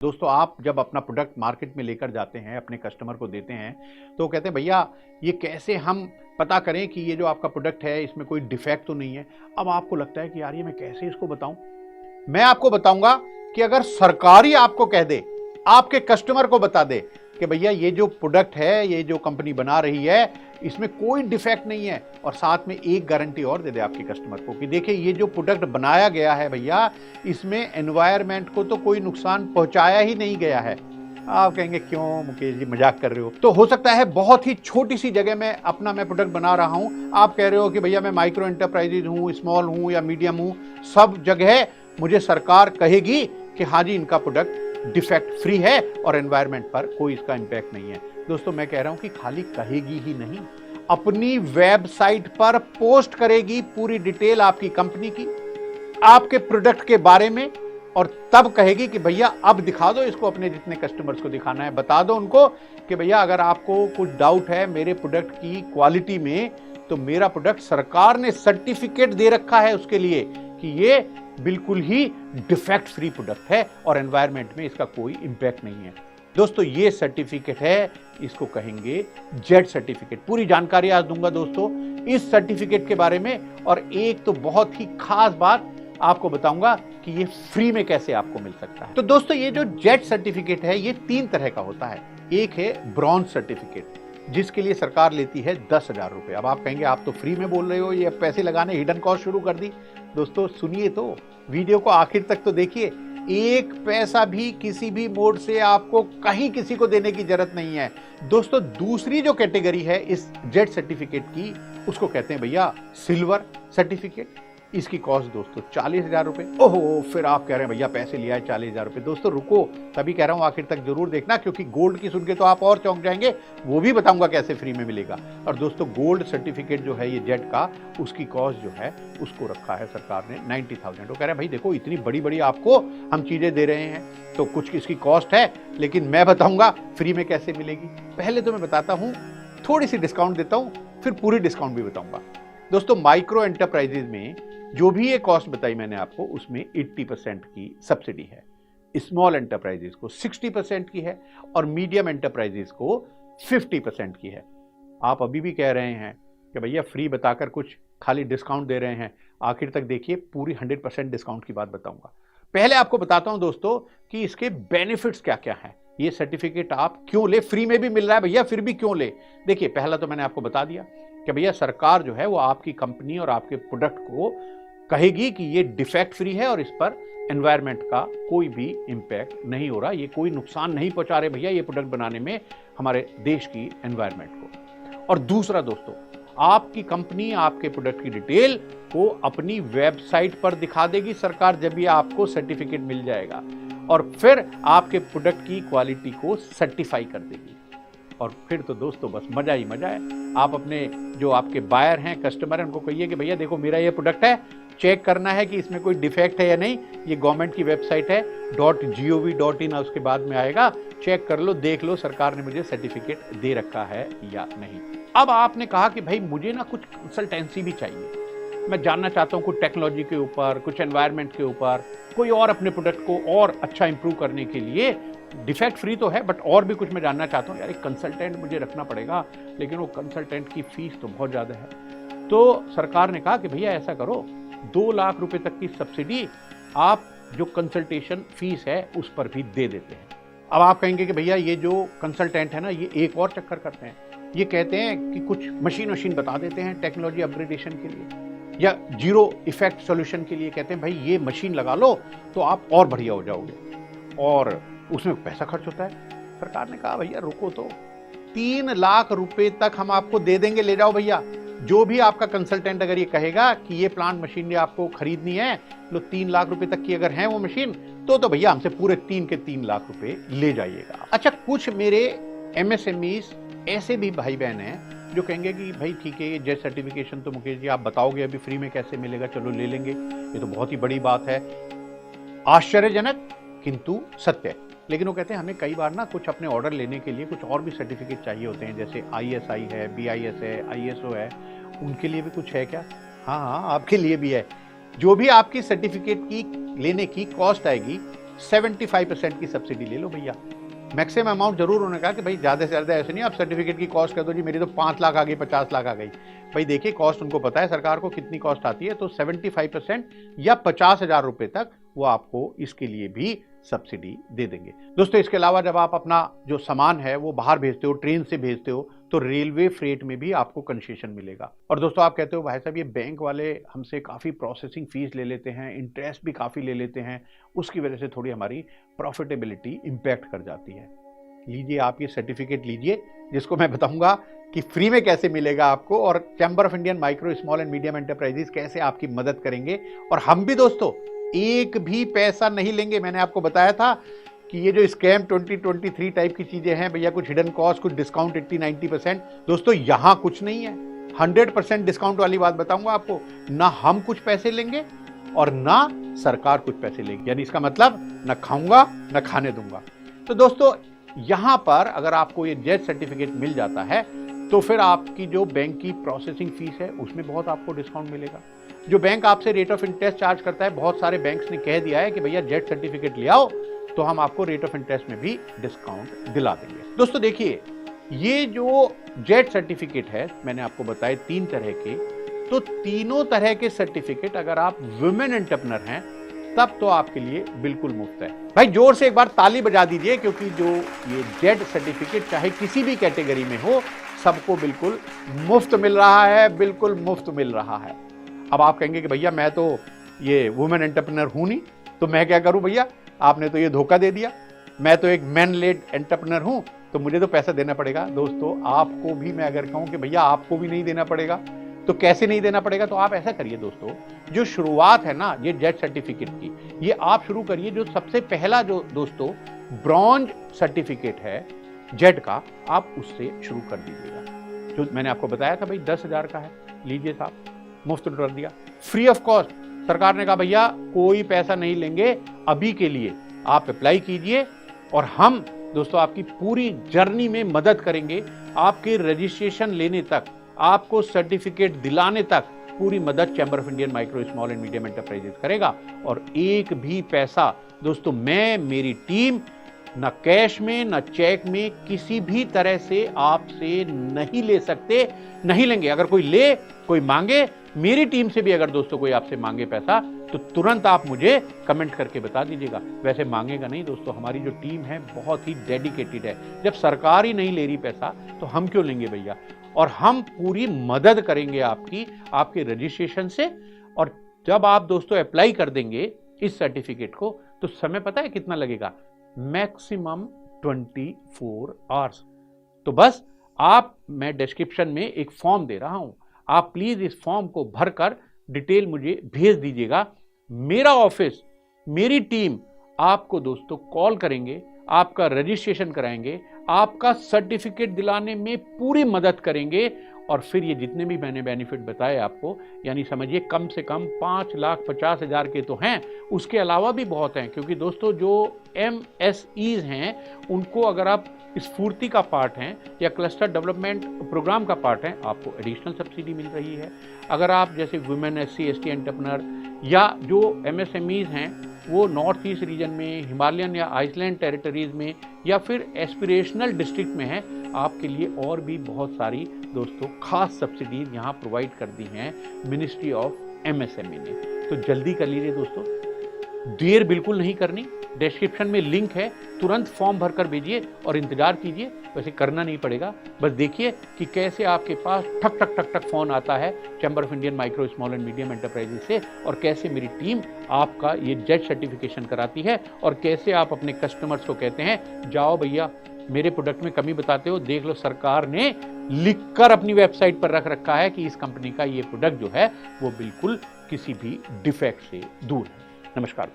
दोस्तों आप जब अपना प्रोडक्ट मार्केट में लेकर जाते हैं, अपने कस्टमर को देते हैं, तो कहते हैं भैया ये कैसे हम पता करें कि ये जो आपका प्रोडक्ट है इसमें कोई डिफेक्ट तो नहीं है। अब आपको लगता है कि यार ये मैं कैसे इसको बताऊं। मैं आपको बताऊंगा कि अगर सरकार ही आपको कह दे, आपके कस्टमर को बता दे कि भैया ये जो प्रोडक्ट है, ये जो कंपनी बना रही है, इसमें कोई डिफेक्ट नहीं है, और साथ में एक गारंटी और दे दे आपके कस्टमर को कि देखिए ये जो प्रोडक्ट बनाया गया है भैया, इसमें एनवायरनमेंट को तो कोई नुकसान पहुंचाया ही नहीं गया है। आप कहेंगे क्यों मुकेश जी मजाक कर रहे हो। तो हो सकता है बहुत ही छोटी सी जगह में अपना मैं प्रोडक्ट बना रहा हूं, आप कह रहे हो कि भैया मैं माइक्रो एंटरप्राइजेज हूं, स्मॉल हूं या मीडियम हूं, सब जगह मुझे सरकार कहेगी कि हाँ जी इनका प्रोडक्ट डिफेक्ट फ्री है और एनवायरनमेंट पर कोई इसका इंपैक्ट नहीं है। दोस्तों मैं कह रहा हूं कि खाली कहेगी ही नहीं, अपनी वेबसाइट पर पोस्ट करेगी पूरी डिटेल आपकी कंपनी की, आपके प्रोडक्ट के बारे में, और तब कहेगी कि भैया अब दिखा दो इसको, अपने जितने कस्टमर्स को दिखाना है बता दो उनको कि भैया अगर आपको कुछ डाउट है मेरे प्रोडक्ट की क्वालिटी में, तो मेरा प्रोडक्ट सरकार ने सर्टिफिकेट दे रखा है उसके लिए कि ये बिल्कुल ही डिफेक्ट फ्री प्रोडक्ट है और एनवायरनमेंट में इसका कोई इंपैक्ट नहीं है। दोस्तों ये सर्टिफिकेट है, इसको कहेंगे जेड सर्टिफिकेट। पूरी जानकारी आज दूंगा दोस्तों इस सर्टिफिकेट के बारे में, और एक तो बहुत ही खास बात आपको बताऊंगा कि ये फ्री में कैसे आपको मिल सकता है। तो दोस्तों ये जो जेड सर्टिफिकेट है ये 3 तरह का होता है। एक है ब्रॉन्ज सर्टिफिकेट, जिसके लिए सरकार लेती है 10,000 रुपए। अब आप कहेंगे आप तो फ्री में बोल रहे हो, ये पैसे लगाने हिडन कॉस्ट शुरू कर दी। दोस्तों सुनिए तो, वीडियो को आखिर तक तो देखिए। 1 पैसा भी किसी भी मोड से आपको कहीं किसी को देने की जरूरत नहीं है। दोस्तों दूसरी जो कैटेगरी है इस जेड सर्टिफिकेट की, उसको कहते हैं भैया सिल्वर सर्टिफिकेट। इसकी कॉस्ट दोस्तों 40,000 रुपए। ओहो, फिर आप कह रहे हैं भैया पैसे लिया है 40,000 रुपए। दोस्तों रुको, तभी कह रहा हूं आखिर तक जरूर देखना, क्योंकि गोल्ड की सुन के तो आप और चौंक जाएंगे, वो भी बताऊंगा कैसे फ्री में मिलेगा। और दोस्तों गोल्ड सर्टिफिकेट जो है ये जेड का, उसकी कॉस्ट जो है उसको रखा है सरकार ने 90,000। वो कह रहे हैं भाई देखो इतनी बड़ी बड़ी आपको हम चीजें दे रहे हैं तो कुछ इसकी कॉस्ट है, लेकिन मैं बताऊंगा फ्री में कैसे मिलेगी। पहले तो मैं बताता हूं, थोड़ी सी डिस्काउंट देता हूं, फिर पूरी डिस्काउंट भी बताऊंगा। दोस्तों माइक्रो एंटरप्राइजेज में जो भी ये कॉस्ट बताई मैंने आपको, उसमें 80% की सब्सिडी है, स्मॉल एंटरप्राइजेज को 60% की है, और मीडियम एंटरप्राइजेज को 50% की है। आप अभी भी कह रहे हैं कि भैया फ्री बताकर कुछ खाली डिस्काउंट दे रहे हैं, आखिर तक देखिए पूरी 100% डिस्काउंट की बात बताऊंगा। पहले आपको बताता हूं दोस्तों कि इसके बेनिफिट्स क्या क्या हैं, ये सर्टिफिकेट आप क्यों ले, फ्री में भी मिल रहा है भैया फिर भी क्यों ले। देखिए पहला तो मैंने आपको बता दिया कि भैया सरकार जो है वो आपकी कंपनी और आपके प्रोडक्ट को कहेगी कि ये डिफेक्ट फ्री है और इस पर एनवायरनमेंट का कोई भी इंपैक्ट नहीं हो रहा, ये कोई नुकसान नहीं पहुंचा रहे भैया ये प्रोडक्ट बनाने में हमारे देश की एनवायरनमेंट को। और दूसरा दोस्तों, आपकी कंपनी आपके प्रोडक्ट की डिटेल को अपनी वेबसाइट पर दिखा देगी सरकार जब भी आपको सर्टिफिकेट मिल जाएगा, और फिर आपके प्रोडक्ट की क्वालिटी को सर्टिफाई कर देगी। और फिर तो दोस्तों बस मजा ही मजा है। आप अपने जो आपके बायर हैं, कस्टमर हैं, उनको कहिए कि भैया देखो मेरा ये प्रोडक्ट है, चेक करना है कि इसमें कोई डिफेक्ट है या नहीं। ये गवर्नमेंट की वेबसाइट है .gov.in, उसके बाद में आएगा, चेक कर लो, देख लो सरकार ने मुझे सर्टिफिकेट दे रखा है या नहीं। अब आपने कहा कि भाई मुझे ना कुछ कंसल्टेंसी भी चाहिए, मैं जानना चाहता हूँ कुछ टेक्नोलॉजी के ऊपर, कुछ एनवायरनमेंट के ऊपर, कोई और अपने प्रोडक्ट को और अच्छा इंप्रूव करने के लिए, डिफेक्ट फ्री तो है बट और भी कुछ मैं जानना चाहता हूँ। यार एक कंसल्टेंट मुझे रखना पड़ेगा, लेकिन वो कंसल्टेंट की फीस तो बहुत ज़्यादा है। तो सरकार ने कहा कि भैया ऐसा करो, 2 लाख रुपए तक की सब्सिडी आप जो कंसल्टेशन फीस है उस पर भी दे देते हैं। अब आप कहेंगे कि भैया ये जो कंसल्टेंट है ना, ये एक और चक्कर करते हैं, ये कहते हैं कि कुछ मशीन बता देते हैं टेक्नोलॉजी अपग्रेडेशन के लिए, या जीरो इफेक्ट सॉल्यूशन के लिए कहते हैं भाई ये मशीन लगा लो तो आप और बढ़िया हो जाओगे, और उसमें पैसा खर्च होता है। सरकार ने कहा भैया रुको तो, 3 लाख रुपए तक हम आपको दे देंगे, ले जाओ भैया। जो भी आपका कंसल्टेंट अगर ये कहेगा कि ये प्लांट मशीनरी आपको खरीदनी है, लो 3 लाख रुपए तक की अगर है वो मशीन, तो भैया हमसे पूरे 3 के 3 लाख रुपए ले जाइएगा। अच्छा, कुछ मेरे MSMEs ऐसे भी भाई बहन हैं जो कहेंगे कि भाई ठीक है ये जेड सर्टिफिकेशन तो मुकेश जी आप बताओगे अभी फ्री में कैसे मिलेगा, चलो ले लेंगे, ये तो बहुत ही बड़ी बात है, आश्चर्यजनक किंतु सत्य। लेकिन वो कहते हैं हमें कई बार ना कुछ अपने ऑर्डर लेने के लिए कुछ और भी सर्टिफिकेट चाहिए होते हैं, जैसे ISI है, BIS है, ISO है, उनके लिए भी कुछ है क्या? हाँ, आपके लिए भी है। जो भी आपकी सर्टिफिकेट की लेने की कॉस्ट आएगी 75% की सब्सिडी ले लो भैया। मैक्सिमम अमाउंट जरूर उन्होंने कहा कि भाई ज़्यादा से ज़्यादा ऐसे नहीं आप सर्टिफिकेट की कॉस्ट कर दो जी, मेरी तो 5 लाख आ गई, 50 लाख आ गई। भाई देखिए कॉस्ट उनको पता है सरकार को कितनी कॉस्ट आती है, तो 75% या 50,000 रुपए तक वो आपको इसके लिए भी सब्सिडी दे देंगे। दोस्तों इसके अलावा जब आप अपना जो सामान है वो बाहर भेजते हो, ट्रेन से भेजते हो, तो रेलवे फ्रेट में भी आपको कंसेशन मिलेगा। और दोस्तों आप कहते हो भाई साहब ये बैंक वाले हमसे काफ़ी प्रोसेसिंग फीस ले लेते हैं, इंटरेस्ट भी काफ़ी ले लेते हैं, उसकी वजह से थोड़ी हमारी प्रॉफिटेबिलिटी इम्पैक्ट कर जाती है। लीजिए आप ये सर्टिफिकेट लीजिए, जिसको मैं बताऊंगा कि फ्री में कैसे मिलेगा आपको, और chamber of Indian micro small and medium enterprises कैसे आपकी मदद करेंगे। और हम भी दोस्तों एक भी पैसा नहीं लेंगे। मैंने आपको बताया था कि ये जो स्कैम 2023 टाइप की चीजें हैं भैया, कुछ हिडन कॉस्ट, कुछ डिस्काउंट 80-90%, दोस्तों यहां कुछ नहीं है। 100% डिस्काउंट वाली बात बताऊंगा आपको। ना हम कुछ पैसे लेंगे और ना सरकार कुछ पैसे लेगी, यानी इसका मतलब ना खाऊंगा ना खाने दूंगा। तो दोस्तों यहां पर अगर आपको ये जेट सर्टिफिकेट मिल जाता है तो फिर आपकी जो बैंक की प्रोसेसिंग फीस है उसमें बहुत आपको डिस्काउंट मिलेगा। जो बैंक आपसे रेट ऑफ इंटरेस्ट चार्ज करता है, बहुत सारे बैंक्स ने कह दिया है कि भैया जेट सर्टिफिकेट ले आओ तो हम आपको रेट ऑफ इंटरेस्ट में भी डिस्काउंट दिला देंगे। दोस्तों देखिए ये जो जेट सर्टिफिकेट है मैंने आपको बताए 3 तरह के, तो तीनों तरह के सर्टिफिकेट अगर आप वुमेन एंटरप्रेन्योर हैं तब तो आपके लिए बिल्कुल मुफ्त है। भाई जोर से एक बार ताली बजा दीजिए, क्योंकि जो ये जेट सर्टिफिकेट चाहे किसी भी कैटेगरी में हो सबको बिल्कुल मुफ्त मिल रहा है, बिल्कुल मुफ्त मिल रहा है। अब आप कहेंगे कि भैया मैं तो ये वुमेन एंटरप्रेन्योर हूं नहीं, तो मैं क्या करूं भैया, आपने तो ये धोखा दे दिया, मैं तो एक मैन लेड एंटरप्रेन्योर हूं तो मुझे तो पैसा देना पड़ेगा। दोस्तों आपको भी मैं अगर कहूं कि भैया आपको भी नहीं देना पड़ेगा, तो कैसे नहीं देना पड़ेगा, तो आप ऐसा करिए दोस्तों, जो शुरुआत है ना ये जेट सर्टिफिकेट की, ये आप शुरू करिए। जो सबसे पहला जो दोस्तों ब्रॉन्ज सर्टिफिकेट है जेट का, आप उससे शुरू कर दीजिएगा। जो मैंने आपको बताया था भाई 10,000 का है, लीजिए साहब, मुफ्त कर दिया, फ्री ऑफ कॉस्ट। सरकार ने कहा भैया कोई पैसा नहीं लेंगे अभी के लिए, आप अप्लाई कीजिए और हम दोस्तों आपकी पूरी जर्नी में मदद करेंगे। आपके रजिस्ट्रेशन लेने तक, आपको सर्टिफिकेट दिलाने तक पूरी मदद chamber of Indian micro small and medium enterprises करेगा। और एक भी पैसा दोस्तों मैं, मेरी टीम, न कैश में न चेक में किसी भी तरह से आपसे नहीं ले सकते, नहीं लेंगे। अगर कोई ले, कोई मांगे, मेरी टीम से भी अगर दोस्तों कोई आपसे मांगे पैसा, तो तुरंत आप मुझे कमेंट करके बता दीजिएगा। वैसे मांगेगा नहीं दोस्तों, हमारी जो टीम है बहुत ही डेडिकेटेड है। जब सरकार ही नहीं ले रही पैसा तो हम क्यों लेंगे भैया। और हम पूरी मदद करेंगे आपकी, आपके रजिस्ट्रेशन से। और जब आप दोस्तों अप्लाई कर देंगे इस सर्टिफिकेट को, तो समय पता है कितना लगेगा, मैक्सिमम 24 आवर्स। तो बस आप, मैं डिस्क्रिप्शन में एक फॉर्म दे रहा हूं, आप प्लीज इस फॉर्म को भरकर डिटेल मुझे भेज दीजिएगा। मेरा ऑफिस, मेरी टीम आपको दोस्तों कॉल करेंगे, आपका रजिस्ट्रेशन कराएंगे, आपका सर्टिफिकेट दिलाने में पूरी मदद करेंगे। और फिर ये जितने भी मैंने बेनिफिट बताए आपको, यानी समझिए कम से कम 5,50,000 के तो हैं, उसके अलावा भी बहुत हैं। क्योंकि दोस्तों जो MSEs हैं उनको अगर आप स्फूर्ति का पार्ट हैं या क्लस्टर डेवलपमेंट प्रोग्राम का पार्ट हैं, आपको एडिशनल सब्सिडी मिल रही है। अगर आप जैसे वुमेन SC/ST एंटरप्रेन्योर या जो MSMEs हैं वो नॉर्थ ईस्ट रीजन में, हिमालयन या आइसलैंड टेरिटरीज में या फिर एस्पिरेशनल डिस्ट्रिक्ट में है, आपके लिए और भी बहुत सारी दोस्तों खास सब्सिडीज यहाँ प्रोवाइड कर दी हैं मिनिस्ट्री ऑफ MSME ने। तो जल्दी कर लीजिए दोस्तों, देर बिल्कुल नहीं करनी। डिस्क्रिप्शन में लिंक है, तुरंत फॉर्म भरकर भेजिए और इंतजार कीजिए। वैसे करना नहीं पड़ेगा, बस देखिए कि कैसे आपके पास ठक ठक ठक ठक फोन आता है chamber of Indian micro small and medium enterprises से, और कैसे मेरी टीम आपका ये जेट सर्टिफिकेशन कराती है, और कैसे आप अपने कस्टमर्स को कहते हैं जाओ भैया मेरे प्रोडक्ट में कमी बताते हो, देख लो सरकार ने लिखकर अपनी वेबसाइट पर रख रखा है कि इस कंपनी का ये प्रोडक्ट जो है वो बिल्कुल किसी भी डिफेक्ट से दूर है। नमस्कार।